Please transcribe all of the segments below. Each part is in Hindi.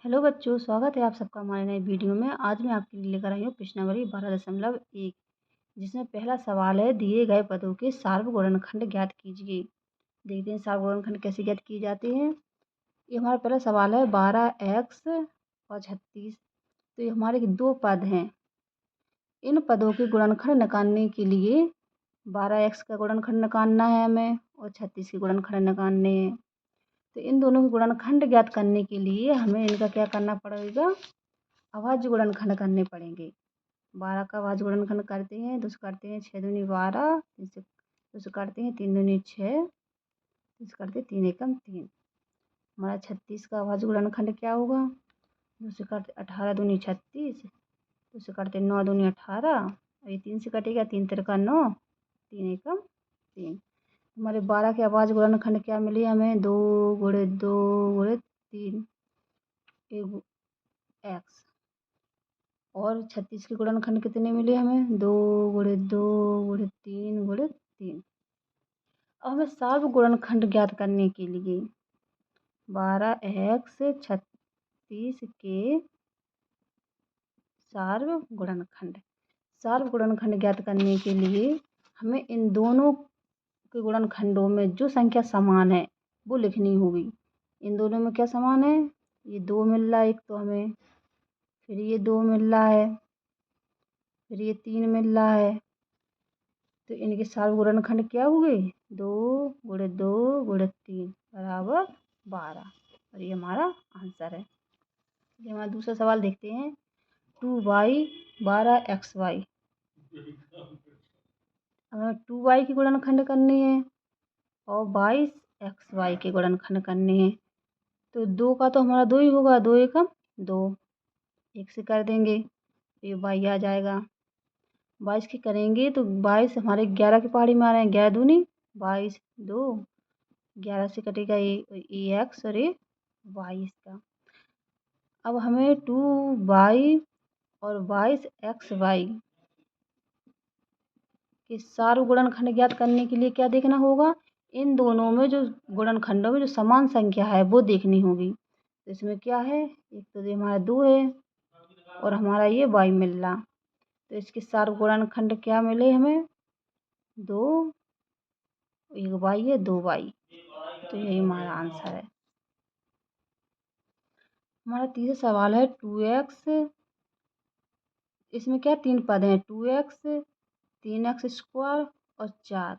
हेलो बच्चों, स्वागत है आप सबका हमारे नए वीडियो में। आज मैं आपके लिए लेकर आई हूँ प्रश्नावली 12.1, जिसमें पहला सवाल है, दिए गए पदों के सार्वगुणनखंड ज्ञात कीजिए। देखते हैं सार्वगुणनखंड कैसे ज्ञात किए जाते हैं। ये हमारा पहला सवाल है 12x और 36। तो ये हमारे दो पद हैं। इन पदों के गुणनखंड निकालने के लिए 12x का गुणनखंड निकालना है हमें और 36 के गुणनखंड निकालने हैं। तो इन दोनों के गुणनखंड ज्ञात करने के लिए हमें इनका क्या करना पड़ेगा, अभाज्य गुणनखंड करने पड़ेंगे। 12 का अभाज्य गुणनखंड करते हैं तो करते हैं 6 दूनी 12, इसे करते हैं 3 दूनी 6, इसे करते हैं 3 एकम 3। हमारा 36 का अभाज्य गुणनखंड क्या होगा, दूसरे करते 18 दूनी 36, दूसरे करते 9 दूनी 18, और ये 3 से कटेगा, 3 तिरका 9, 3 एकम 3। हमारे 12 के अभाज्य गुणनखंड क्या मिले हमें, 2 गुणे 2 गुणे 3 एक्स। और 36 के गुणनखंड कितने मिले हमें, 2 गुणे 2 गुणे 3 गुणे 3। अब हमें सार्वगुणनखंड ज्ञात करने के लिए 12x 36 के सार्वगुणनखंड ज्ञात करने के लिए हमें इन दोनों के गुणनखंडों में जो संख्या समान है वो लिखनी होगी। इन दोनों में क्या समान है, ये 2 मिल रहा है एक तो हमें, फिर ये 2 मिल रहा है, फिर ये 3 मिल रहा है। तो इनके सार्वगुणनखंड क्या हुए, 2 गुणे 2 गुणे 3 बराबर 12। और ये हमारा आंसर है। ये हमारा दूसरा सवाल देखते हैं, 2y 12xy। हमें 2y के गुणनखंड करने हैं और 22xy के गुणनखंड करने हैं। तो 2 का तो हमारा 2 ही होगा, 2 एकम 2, एक से कर देंगे तो ये y आ जाएगा। 22 की करेंगे तो 22 हमारे 11 की पहाड़ी में आ रहे हैं, 11 दूनी 22, 2 11 से कटेगा ये एक्स और ये वाई इसका। अब हमें 2y और 22xy के सार्वगुणनखंड ज्ञात करने के लिए क्या देखना होगा, इन दोनों में जो गुणनखंडों में जो समान संख्या है वो देखनी होगी। तो इसमें क्या है, एक तो ये हमारा 2 है और हमारा ये y मिल रहा। तो इसके सार्वगुणनखंड क्या मिले हमें, 2, एक y है 2y। तो यही हमारा आंसर है। हमारा तीसरा सवाल है 2x, इसमें क्या 3 पद हैं, 2x 3x स्क्वायर और 4।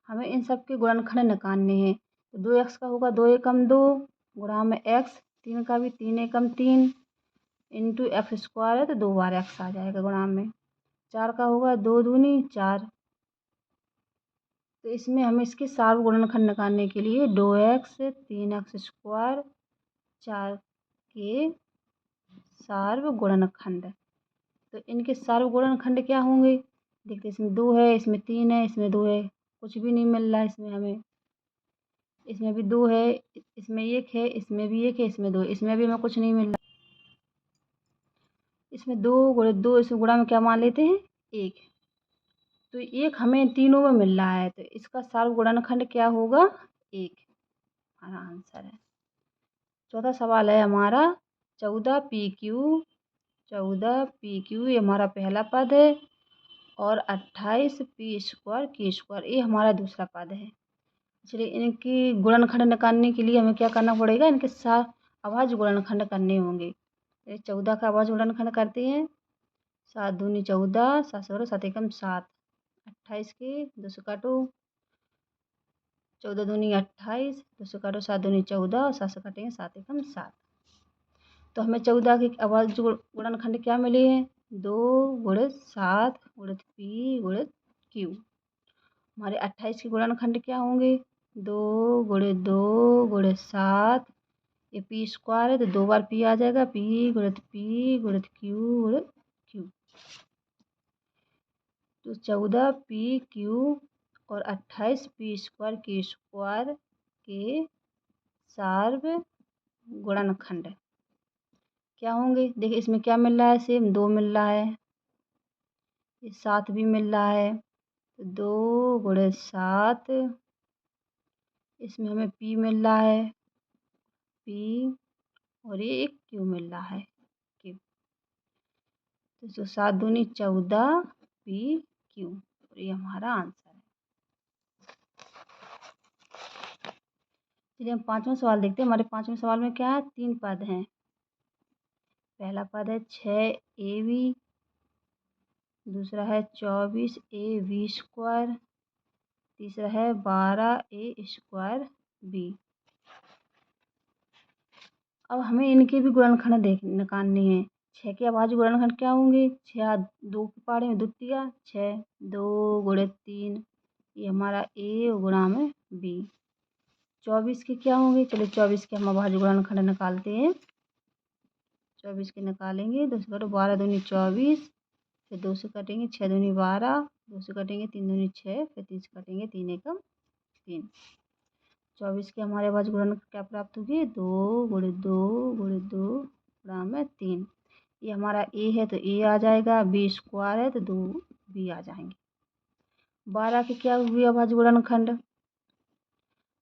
हमें इन सब के गुणनखंड निकालने हैं। तो 2x का होगा 2 एकम 2 गुणा में x, 3 का भी 3 एकम 3 इंटू एक्स स्क्वायर है तो 2 बार x आ जाएगा गुणा में। 4 का होगा 2 दूनी 4। तो इसमें हमें इसके सार्वगुणनखंड निकालने के लिए 2x 3x स्क्वायर 4 के सार्वगुणनखंड। तो इनके सार्वगुणनखंड क्या होंगे, देखते इसमें 2 है, इसमें 3 है, इसमें 2 है, कुछ भी नहीं मिल रहा है इसमें हमें। इसमें भी 2 है, इसमें 1 है, इसमें भी 1 है, इसमें 2 है, इसमें भी हमें कुछ नहीं मिल रहा। इसमें 2 गुणे 2, इसमें गुणा में क्या मान लेते हैं 1। तो 1 हमें तीनों में मिल रहा है, तो इसका सार्वगुणनखंड क्या होगा 1। हमारा आंसर है। चौथा सवाल है हमारा 14 PQ ये हमारा पहला पद है और 28 P स्क्वायर Q स्क्वायर ये हमारा दूसरा पद है। चलिए इनकी गुणनखंड निकालने के लिए हमें क्या करना पड़ेगा, इनके साथ अभाज्य गुणनखंड करने होंगे। 14 का अभाज्य गुणनखंड करते हैं, 7 दूनी 14, 7 से 7 एकम 7, 28 के 2 से काटो, 14 दूनी 28, 2 से काटो 7 दूनी 14 और 7 से काटेंगे 7 एकम 7। तो हमें 14 के अभाज्य गुणनखंड क्या मिले हैं, 2 गुणे 7 गुणे पी गुणे क्यू। हमारे 28 के गुणनखंड क्या होंगे, 2 गुणे 2 गुणे 7, ये पी स्क्वायर है तो 2 बार पी आ जाएगा, पी गुणे क्यू गुणे क्यू। तो 14 PQ और 28 P स्क्वायर Q स्क्वायर के सार्वगुणनखंड क्या होंगे, देखिए इसमें क्या मिल रहा है, सेम 2 मिल रहा है, ये 7 भी मिल रहा है। तो 2 गुणे 7, इसमें हमें P मिल रहा है, P और ये एक क्यू मिल रहा है, क्यू। तो जो 7 दूनी 14 पी क्यू, और ये हमारा आंसर है। चलिए हम 5वां सवाल देखते हैं। हमारे 5वें सवाल में क्या है, 3 पद हैं। पहला पद है 6ab, दूसरा है 24ab², तीसरा है 12a² अब हमें इनके भी गुणनखंड निकालने हैं। 6 के अभाज्य गुणनखंड क्या होंगे, 6 2 के पाड़े में द्वितीय 6, 2 गुणे 3, ये हमारा a गुणा में b। 24 के क्या होंगे, चलिए 24 के हम अभाज्य गुणनखंड निकालते हैं। 24 के निकालेंगे, 2 से कटो 12 दूनी 24, फिर 2 से कटेंगे 6 दूनी 12, 2 से कटेंगे 3 दूनी 6, फिर 3 से कटेंगे 3 एकम 3। 24 के हमारे अभाज्य गुणनखंड क्या प्राप्त होगी, 2 गुणे 2 गुणे 2 गुणा में 3। ये हमारा a है तो a आ जाएगा, b² है तो 2 b आ जाएंगे। 12 के क्या हुए अभाज्य गुणनखंड,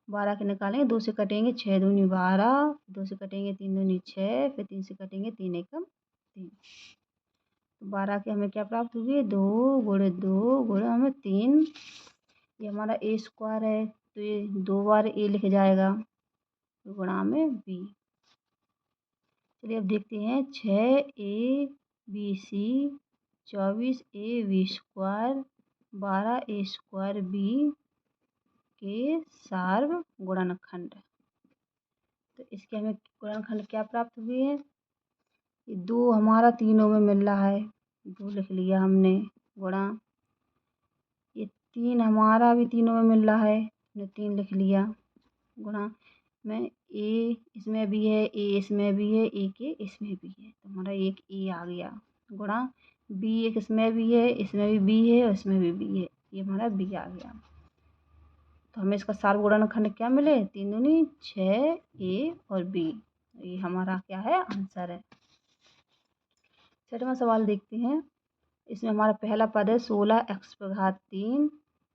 12 के निकालेंगे, 2 से कटेंगे 6 दूनी 12, 2 से कटेंगे 3 दूनी 6, फिर 3 से कटेंगे 3 एकम 3। तो 12 के हमें क्या प्राप्त होगी, 2 गुणे 2 गुणे हमें 3। ये हमारा a² है तो ये 2 बार a लिख जाएगा, गुणा में b। चलिए अब देखते हैं, 6abc 24ab² 12a² के सार्व गुणनखंड। तो इसके हमें गुणनखंड क्या प्राप्त हुए हैं, ये 2 हमारा तीनों में मिल रहा है, 2 लिख लिया हमने, गुणा ये 3 हमारा भी तीनों में मिल रहा है, हमने 3 लिख लिया, गुणा में a इसमें भी है, a इसमें भी है, a के इसमें भी है, तो हमारा एक a आ गया, गुणा b एक इसमें भी है, इसमें भी b है और इसमें भी b है, ये हमारा b आ गया। तो हमें इसका सार्व गुणनखंड क्या मिले, 3 दूनी 6 a और b, ये हमारा क्या है, आंसर है। 6वां सवाल देखते हैं। इसमें हमारा पहला पद है 16x³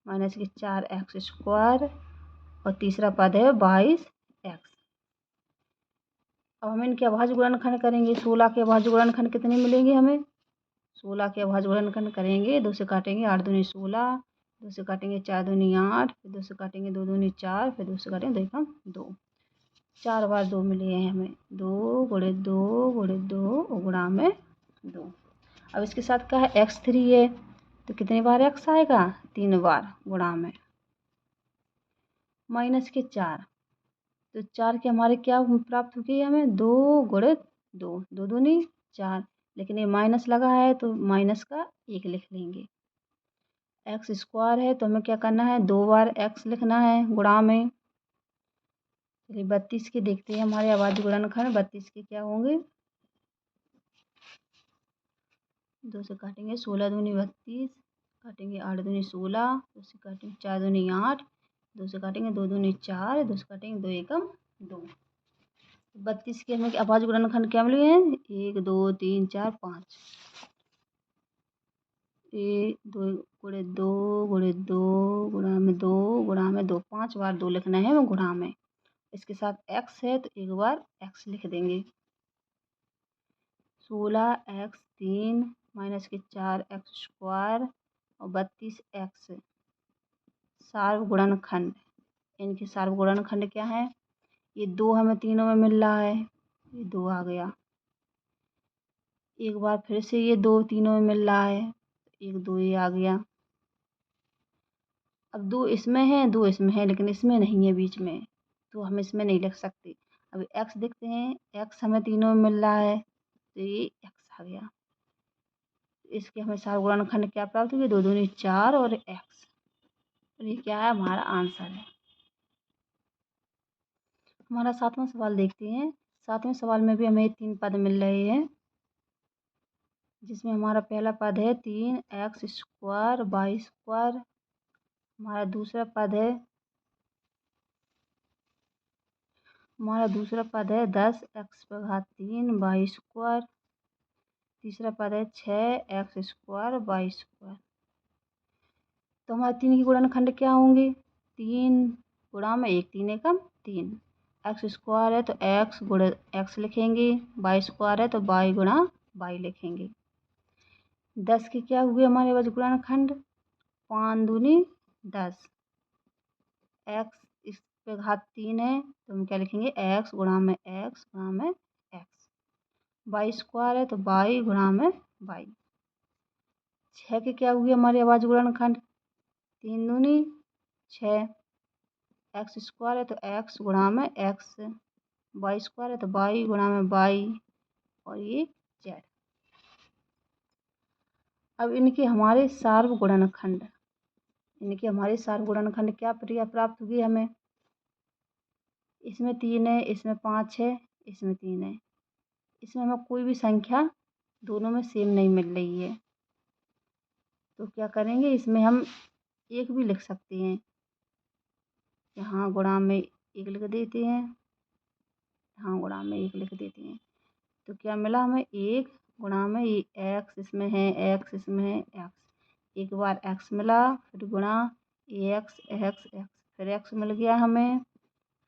माइनस के 4x² और तीसरा पद है 22x। अब हम इनके अभाज्य गुणनखंड करेंगे। 16 के अभाज्य गुणनखंड कितने मिलेंगे हमें, 16 के अभाज्य गुणनखंड करेंगे, 2 से काटेंगे 8 दूनी 16, 2 से काटेंगे 4 दूनी 8, फिर 2 से काटेंगे 2 दूनी 4, फिर 2 से काटेंगे 2 एकम 2, 4 बार 2 मिले हैं हमें, 2 गुणे 2 गुणे 2 गुणा में 2। अब इसके साथ क्या है, x3 है तो कितनी बार x आएगा, 3 बार, गुणा में माइनस के 4, तो 4 के हमारे क्या प्राप्त हो गई हमें, 2 गुणे 2, 2 दूनी 4, लेकिन ये माइनस लगा है तो माइनस का 1 लिख लेंगे। x² है तो हमें क्या करना है, 2 बार x लिखना है, गुणा में। चलिए 32 के देखते हैं हमारे अभाज्य गुणनखंड। 32 के क्या होंगे, 2 से काटेंगे 16 दूनी 32, काटेंगे 8 दूनी 16, 2 से काटेंगे 4 दूनी 8, 2 से काटेंगे 2 दूनी 4, 2 से काटेंगे 2 एकम 2। 32 के हमें अभाज्य गुणनखंड क्या मिले हैं, 1 2 3 4 5, 2 गुणे 2 गुणे 2 गुणा में 2 गुणा में 2, 5 बार 2 लिखना है गुणा में। इसके साथ x है तो 1 बार x लिख देंगे, 16x3 माइनस के 4x² और 32x सार्व गुणनखंड। इनके सार्व गुणनखंड क्या है, ये 2 हमें तीनों में मिल रहा है, ये 2 आ गया, एक बार फिर से ये 2 तीनों में मिल रहा है, 1 2 ये आ गया। अब 2 इसमें है 2 इसमें है, लेकिन इसमें नहीं है बीच में, तो हम इसमें नहीं लिख सकते। अभी x देखते हैं, x हमें तीनों में मिल रहा है तो ये x आ गया। इसके हमें सार्व गुणनखंड क्या प्राप्त हुई, 2 दूनी 4 और x, और ये क्या है, हमारा आंसर है। हमारा 7वां सवाल देखते हैं। 7वें सवाल में भी हमें 3 पद मिल रहे हैं, जिसमें हमारा पहला पद है 3x² y², हमारा दूसरा पद है 10x³ y², तीसरा पद है 6x² y²। तो हमारे 3 के गुणनखंड क्या होंगे, 3 गुणा में 1 3 एकम 3, एक्स स्क्वायर है तो एक्स गुणे एक्स लिखेंगे, वाई स्क्वायर है तो वाई गुणा वाई लिखेंगे। 10 के क्या हुए हमारे पास गुणनखंड, 5 दूनी 10, एक्स इस पे घात 3 है तो हम क्या लिखेंगे, एक्स गुणा में एक्स गुणा में एक्स। वाई स्क्वायर है तो वाई गुणा में वाई। 6 के क्या हुए हमारे आवाज गुणनखंड, 3 दूनी 6, एक्स स्क्वायर है तो एक्स गुणा में एक्स, वाई स्क्वायर है तो वाई गुणा में वाई और ये जेड। अब इनके हमारे सार्व गुणनखंड, इनके हमारे सार्व गुणनखंड क्या प्राप्त हुई हमें, इसमें 3 है, इसमें 5 है, इसमें 3 है, इसमें हमें कोई भी संख्या दोनों में सेम नहीं मिल रही है, तो क्या करेंगे, इसमें हम एक भी लिख सकते हैं, यहाँ गुणा में एक लिख देते हैं, यहाँ गुणा में एक लिख देते हैं, तो क्या मिला हमें, एक गुणा में ये एक्स इसमें है, एक्स इसमें है, एक्स, एक बार एक्स मिला, फिर गुणा एक्स एक्स एक्स, फिर एक्स मिल गया हमें,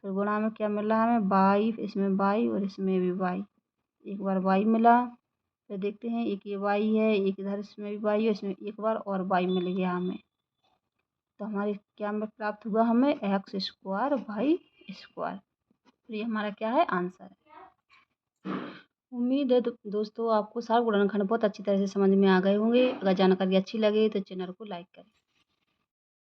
फिर गुणा में क्या मिला हमें, वाई, इसमें वाई और इसमें भी वाई, एक बार वाई मिला, फिर देखते हैं एक ये वाई है, एक इधर इसमें भी वाई है, इसमें एक बार और वाई मिल गया हमें, तो हमारे क्या में प्राप्त हुआ, हमें एक्स स्क्वायर वाई स्क्वायर। तो ये हमारा क्या है, आंसर है। उम्मीद है दोस्तों आपको सारे गुणनखंड बहुत अच्छी तरह से समझ में आ गए होंगे। अगर जानकारी अच्छी लगे तो चैनल को लाइक करें।